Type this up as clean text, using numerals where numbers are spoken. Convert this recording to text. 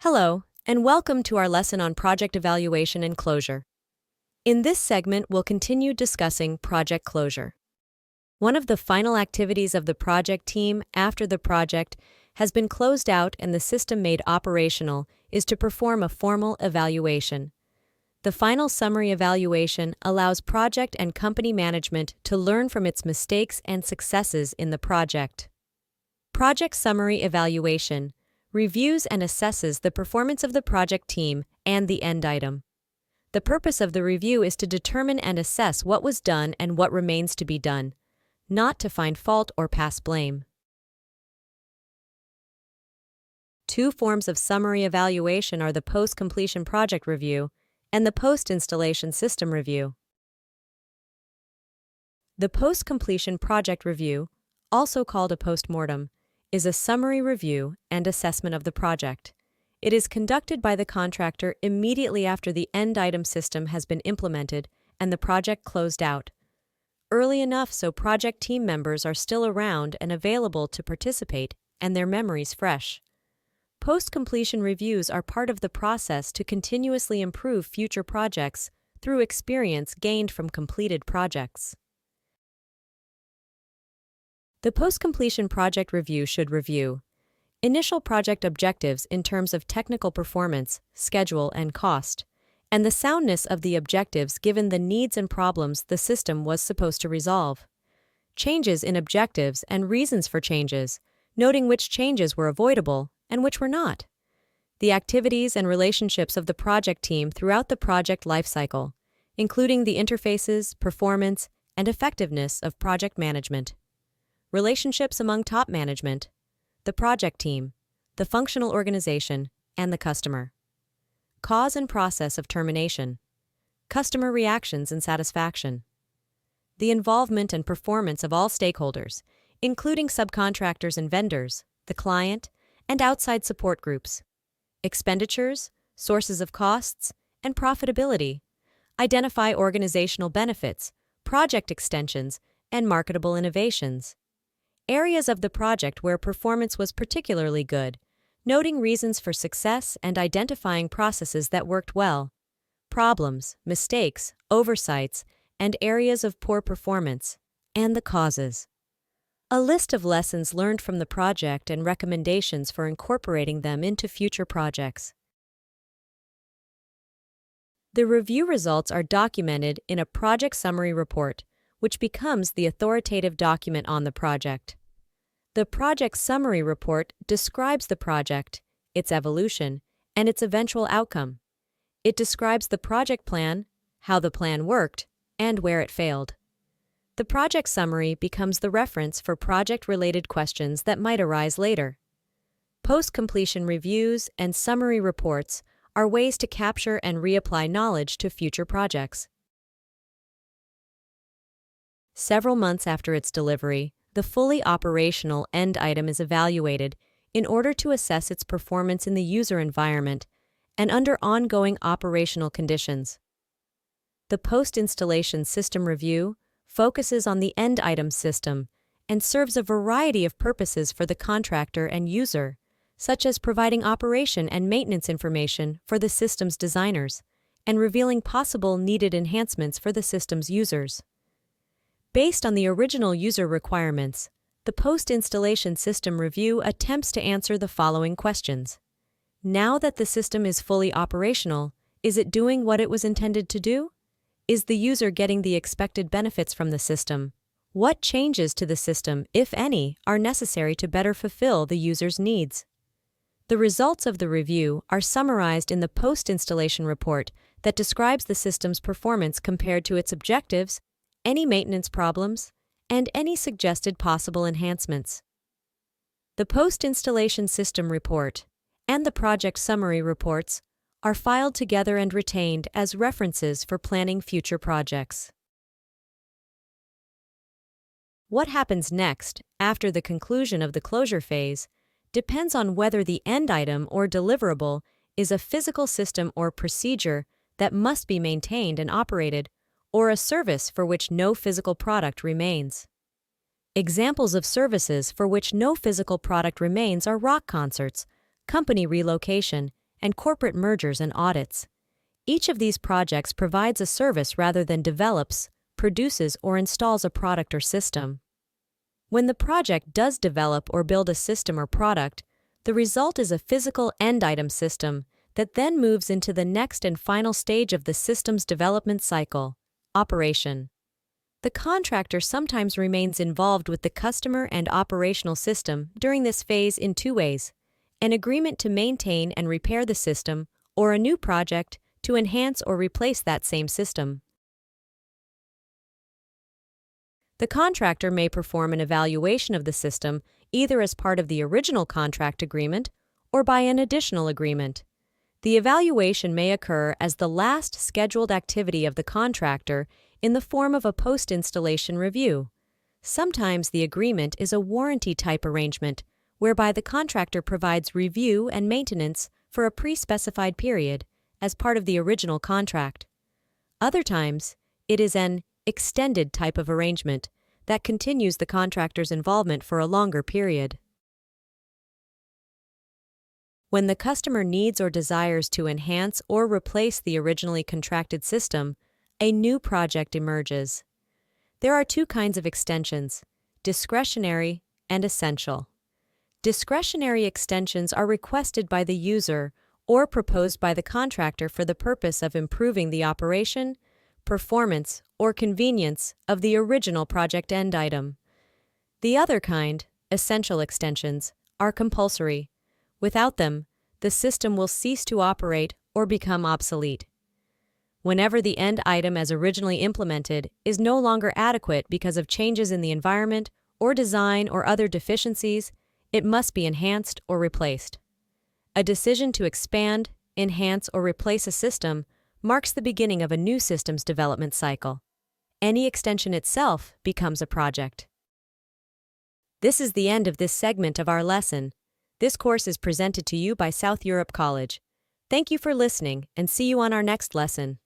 Hello, and welcome to our lesson on project evaluation and closure. In this segment, we'll continue discussing project closure. One of the final activities of the project team after the project has been closed out and the system made operational is to perform a formal evaluation. The final summary evaluation allows project and company management to learn from its mistakes and successes in the project. Project summary evaluation reviews and assesses the performance of the project team and the end item. The purpose of the review is to determine and assess what was done and what remains to be done, not to find fault or pass blame. Two forms of summary evaluation are the post-completion project review and the post-installation system review. The post-completion project review, also called a postmortem, is a summary review and assessment of the project. It is conducted by the contractor immediately after the end item system has been implemented and the project closed out, early enough so project team members are still around and available to participate and their memories fresh. Post-completion reviews are part of the process to continuously improve future projects through experience gained from completed projects. The post-completion project review should review initial project objectives in terms of technical performance, schedule, and cost, and the soundness of the objectives given the needs and problems the system was supposed to resolve. Changes in objectives and reasons for changes, noting which changes were avoidable and which were not. The activities and relationships of the project team throughout the project lifecycle, including the interfaces, performance, and effectiveness of project management. Relationships among top management, the project team, the functional organization, and the customer. Cause and process of termination. Customer reactions and satisfaction. The involvement and performance of all stakeholders, including subcontractors and vendors, the client, and outside support groups. Expenditures, sources of costs, and profitability. Identify organizational benefits, project extensions, and marketable innovations. Areas of the project where performance was particularly good, noting reasons for success and identifying processes that worked well. Problems, mistakes, oversights, and areas of poor performance, and the causes. A list of lessons learned from the project and recommendations for incorporating them into future projects. The review results are documented in a project summary report, which becomes the authoritative document on the project. The project summary report describes the project, its evolution, and its eventual outcome. It describes the project plan, how the plan worked, and where it failed. The project summary becomes the reference for project-related questions that might arise later. Post-completion reviews and summary reports are ways to capture and reapply knowledge to future projects. Several months after its delivery, the fully operational end item is evaluated in order to assess its performance in the user environment and under ongoing operational conditions. The post-installation system review focuses on the end item system and serves a variety of purposes for the contractor and user, such as providing operation and maintenance information for the system's designers and revealing possible needed enhancements for the system's users. Based on the original user requirements, the post-installation system review attempts to answer the following questions. Now that the system is fully operational, is it doing what it was intended to do? Is the user getting the expected benefits from the system? What changes to the system, if any, are necessary to better fulfill the user's needs? The results of the review are summarized in the post-installation report that describes the system's performance compared to its objectives, any maintenance problems, and any suggested possible enhancements. The post-installation system report and the project summary reports are filed together and retained as references for planning future projects. What happens next, after the conclusion of the closure phase, depends on whether the end item or deliverable is a physical system or procedure that must be maintained and operated, or a service for which no physical product remains. Examples of services for which no physical product remains are rock concerts, company relocation, and corporate mergers and audits. Each of these projects provides a service rather than develops, produces, or installs a product or system. When the project does develop or build a system or product, the result is a physical end-item system that then moves into the next and final stage of the system's development cycle, operation. The contractor sometimes remains involved with the customer and operational system during this phase in two ways: an agreement to maintain and repair the system, or a new project to enhance or replace that same system. The contractor may perform an evaluation of the system either as part of the original contract agreement or by an additional agreement. The evaluation may occur as the last scheduled activity of the contractor in the form of a post-installation review. Sometimes the agreement is a warranty-type arrangement whereby the contractor provides review and maintenance for a pre-specified period as part of the original contract. Other times, it is an extended type of arrangement that continues the contractor's involvement for a longer period. When the customer needs or desires to enhance or replace the originally contracted system, a new project emerges. There are two kinds of extensions: discretionary and essential. Discretionary extensions are requested by the user or proposed by the contractor for the purpose of improving the operation, performance, or convenience of the original project end item. The other kind, essential extensions, are compulsory. Without them, the system will cease to operate or become obsolete. Whenever the end item as originally implemented is no longer adequate because of changes in the environment or design or other deficiencies, it must be enhanced or replaced. A decision to expand, enhance, or replace a system marks the beginning of a new system's development cycle. Any extension itself becomes a project. This is the end of this segment of our lesson. This course is presented to you by South Europe College. Thank you for listening, and see you on our next lesson.